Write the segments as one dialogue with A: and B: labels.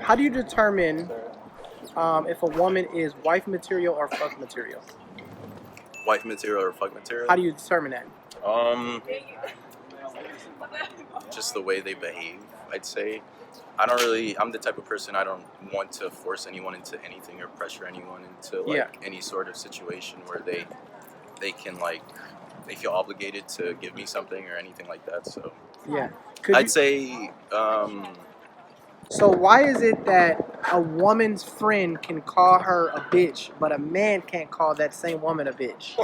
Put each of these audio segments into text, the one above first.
A: How do you determine if a woman is wife material or fuck material?
B: Wife material or fuck material?
A: How do you determine that?
B: Just the way they behave, I'd say. I'm the type of person, I don't want to force anyone into anything or pressure anyone into any sort of situation where they can they feel obligated to give me something or anything like that. So
A: yeah,
B: I'd say
A: so why is it that a woman's friend can call her a bitch, but a man can't call that same woman a bitch?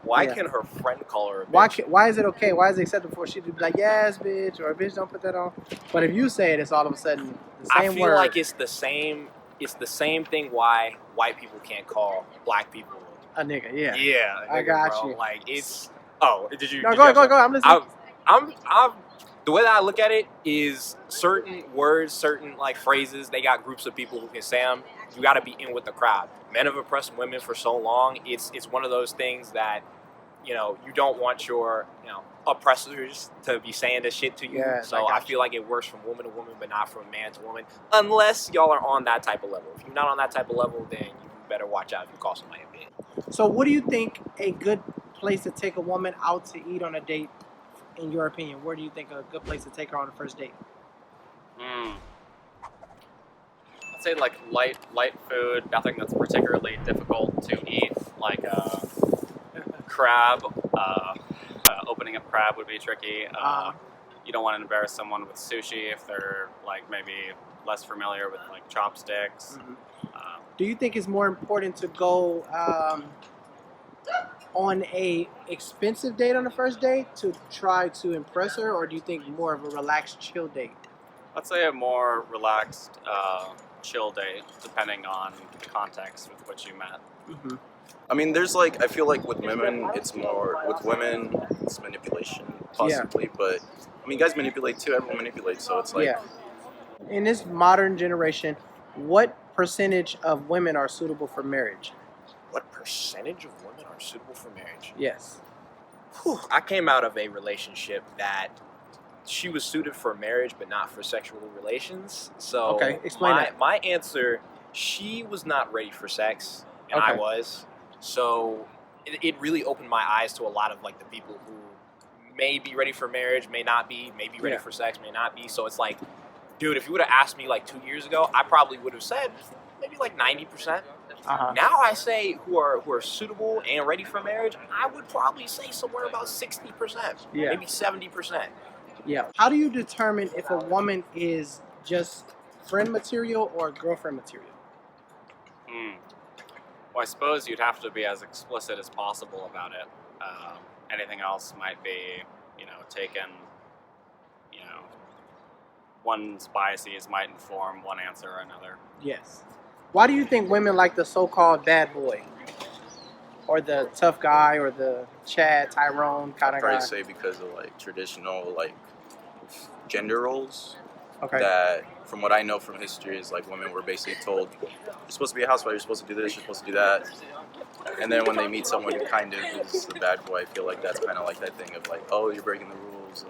C: Why can her friend call her a bitch?
A: Why is it okay? Why is it acceptable for she to be like, yes, bitch, or bitch, don't put that on? But if you say it, it's all of a sudden the same word.
C: I feel like it's the same. It's the same thing. Why white people can't call black people
A: a nigga? Yeah.
C: Yeah.
A: I got
C: bro.
A: you.
C: Like it's. Oh, did you?
A: No, go. I'm listening.
C: I'm. The way that I look at it is certain words, certain phrases. They got groups of people who can say them. You got to be in with the crowd. Men have oppressed women for so long. It's one of those things that. You don't want your, oppressors to be saying this shit to you.
A: Yes,
C: so I feel like it works from woman to woman, but not from man to woman. Unless y'all are on that type of level. If you're not on that type of level, then you better watch out if you call somebody a bitch.
A: So what do you think a good place to take a woman out to eat on a date, in your opinion? Where do you think a good place to take her on a first date?
D: I'd say light food, nothing that's particularly difficult to eat, like crab. Opening up crab would be tricky. You don't want to embarrass someone with sushi if they're maybe less familiar with chopsticks.
A: Mm-hmm. Do you think it's more important to go on a expensive date on the first date to try to impress her, or do you think more of a relaxed, chill date?
D: I'd say a more relaxed, chill date, depending on the context with which you met.
A: Mm-hmm.
B: I mean, there's I feel like with women, it's manipulation, possibly, but I mean, guys manipulate too, everyone manipulates, so it's
A: In this modern generation, what percentage of women are suitable for marriage?
C: What percentage of women are suitable for marriage?
A: Yes.
C: Whew, I came out of a relationship that she was suited for marriage, but not for sexual relations. So
A: okay, explain that.
C: My answer, she was not ready for sex, and I was. So it really opened my eyes to a lot of the people who may be ready for marriage, may not be, may be ready for sex, may not be. So it's dude, if you would have asked me 2 years ago, I probably would have said maybe 90%. Now I say who are suitable and ready for marriage, I would probably say somewhere about 60%, maybe 70%.
A: Yeah. How do you determine if a woman is just friend material or girlfriend material?
D: Well, I suppose you'd have to be as explicit as possible about it. Anything else might be, taken, one's biases might inform one answer or another.
A: Yes. Why do you think women like the so-called bad boy? Or the tough guy, or the Chad, Tyrone kind of guy?
B: I'd probably say because of traditional gender roles.
A: Okay.
B: That, from what I know from history, is women were basically told, you're supposed to be a housewife, you're supposed to do this, you're supposed to do that. And then when they meet someone who kind of is the bad boy, I feel like that's kind of that thing of oh, you're breaking the rules.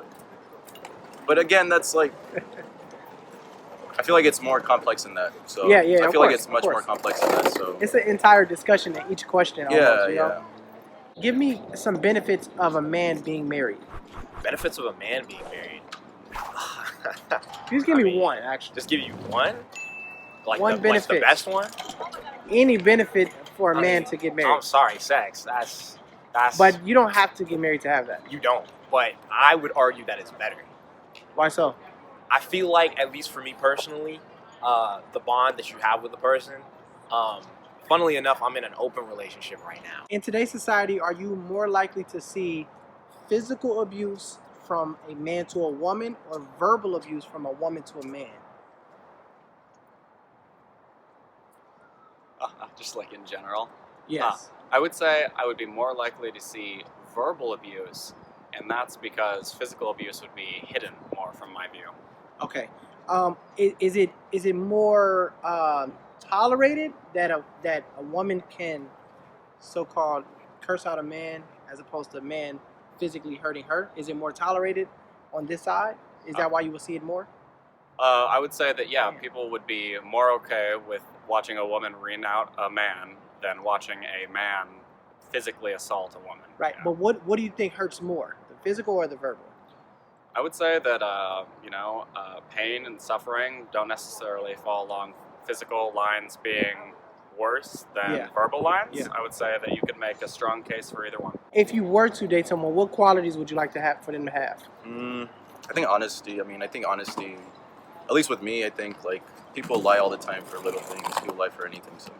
B: But again, that's I feel like it's more complex than that. So
A: yeah,
B: I feel like it's much more complex than that. So
A: it's an entire discussion in each question. Almost,
B: yeah.
A: Give me some benefits of a man being married.
C: Benefits of a man being married.
A: Just give me one, actually.
C: Just give you one?
A: One benefit.
C: The best one?
A: Any benefit for a man to get married.
C: I'm sorry, sex. That's.
A: But you don't have to get married to have that.
C: You don't. But I would argue that it's better.
A: Why so?
C: I feel like, at least for me personally, the bond that you have with the person, funnily enough, I'm in an open relationship right now.
A: In today's society, are you more likely to see physical abuse from a man to a woman, or verbal abuse from a woman to a man?
D: Just in general?
A: Yes.
D: I would say I would be more likely to see verbal abuse, and that's because physical abuse would be hidden more from my view.
A: Okay. Is it more tolerated that a woman can so-called curse out a man as opposed to a man physically hurting her? Is it more tolerated on this side? Is that why you will see it more?
D: I would say that, yeah, people would be more okay with watching a woman ream out a man than watching a man physically assault a woman.
A: Right.
D: You know?
A: But what do you think hurts more, the physical or the verbal?
D: I would say that, pain and suffering don't necessarily fall along physical lines being worse than
A: Yeah.
D: verbal lines.
A: Yeah.
D: I would say that you could make a strong case for either one.
A: If you were to date someone, what qualities would you like to have for them to have?
B: I think honesty. I mean, I think honesty, at least with me, I think like people lie all the time for little things. People lie for anything. So,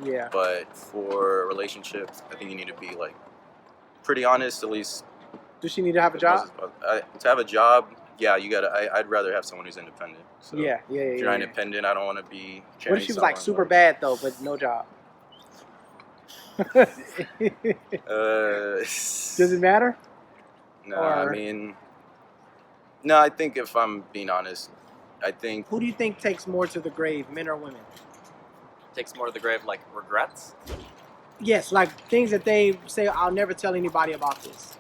A: Yeah.
B: but for a relationship, I think you need to be like pretty honest, at least.
A: Does she need to have a
B: as much
A: job?
B: as possible. To have a job, yeah, you gotta. I'd rather have someone who's independent. So
A: Yeah.
B: if you're not independent, I don't want to be.
A: What if she was like
B: someone,
A: super bad though, but no job? Does it matter?
B: No,
A: or-
B: I mean, no. I think if I'm being honest, I think
A: Who do you think takes more to the grave, men or women?
D: Takes more to the grave, like regrets.
A: Yes, like things that they say, I'll never tell anybody about this.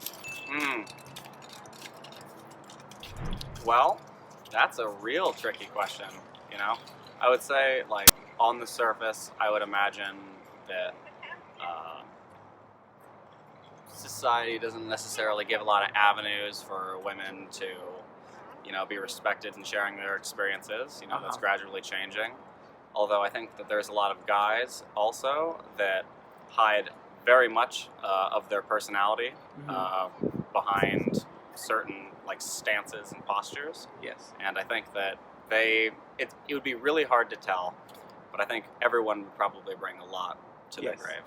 D: Well, that's a real tricky question, you know? I would say, like, on the surface, I would imagine that society doesn't necessarily give a lot of avenues for women to, be respected and sharing their experiences. That's gradually changing. Although I think that there's a lot of guys also that hide very much of their personality behind certain stances and postures.
A: Yes.
D: And I think that it would be really hard to tell, but I think everyone would probably bring a lot to their
A: Yes.
D: grave.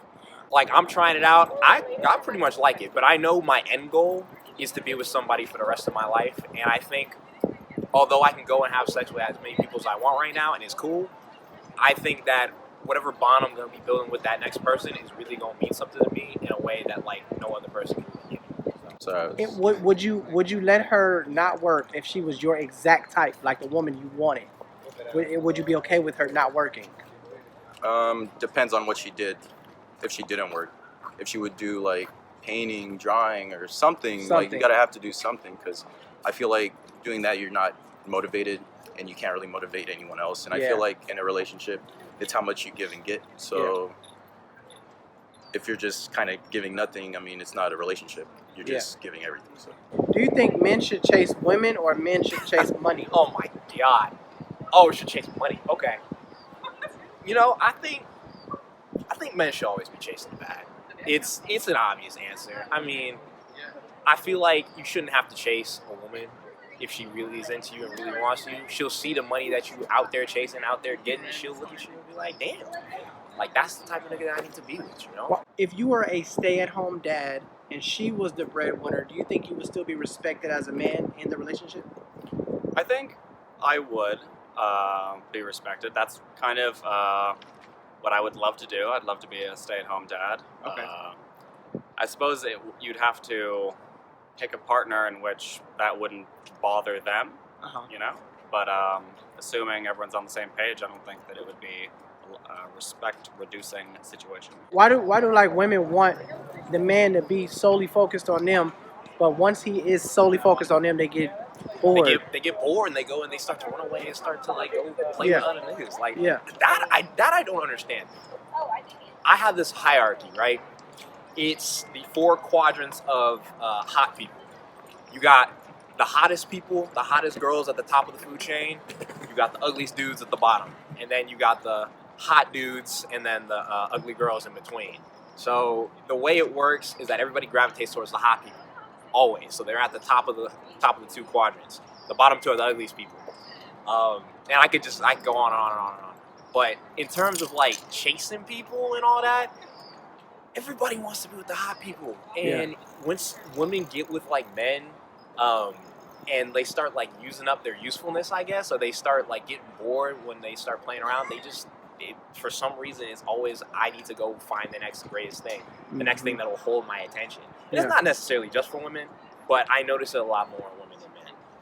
C: Like, I'm trying it out. I pretty much like it, but I know my end goal is to be with somebody for the rest of my life. And I think, although I can go and have sex with as many people as I want right now, and it's cool, I think that whatever bond I'm going to be building with that next person is really going to mean something to me in a way that no other person can really give me.
B: so.
A: Would you let her not work if she was your exact type, like the woman you wanted? Would you be okay with her not working?
B: Depends on what she did. If she didn't work, if she would do like painting, drawing, or something. Like you gotta have to do something, because I feel like doing that you're not motivated, and you can't really motivate anyone else. And I feel like in a relationship, it's how much you give and get. So if you're just kind of giving nothing, I mean, it's not a relationship. You're just giving everything. So
A: Do you think men should chase women or men should chase money?
C: Oh my God. Oh, we should chase money. Okay. I think men should always be chasing the bag. It's an obvious answer. I mean, I feel like you shouldn't have to chase a woman if she really is into you and really wants you. She'll see the money that you out there chasing, out there getting, and she'll look at you and be like, damn. Like, that's the type of nigga that I need to be with,
A: Well, if you were a stay-at-home dad and she was the breadwinner, do you think you would still be respected as a man in the relationship?
D: I think I would be respected. That's kind of what I would love to do. I'd love to be a stay-at-home dad.
A: Okay.
D: I suppose you'd have to pick a partner in which that wouldn't bother them, But assuming everyone's on the same page, I don't think that it would be a respect-reducing situation.
A: Why do like women want the man to be solely focused on them, but once he is solely focused on them, they get bored?
C: They get bored and they go and they start to run away and start to go play with other niggas. Like that I don't understand. I have this hierarchy, right? It's the 4 quadrants of hot people. You got the hottest people, the hottest girls at the top of the food chain. You got the ugliest dudes at the bottom, and then you got the hot dudes, and then the ugly girls in between. So the way it works is that everybody gravitates towards the hot people, always. So they're at the top of the 2 quadrants. The bottom 2 are the ugliest people. And I could go on and on and on and on. But in terms of chasing people and all that, everybody wants to be with the hot people. And once women get with men, and they start using up their usefulness, I guess, or they start getting bored when they start playing around, for some reason it's always, I need to go find the next greatest thing, the next thing that will hold my attention. And it's not necessarily just for women, but I notice it a lot more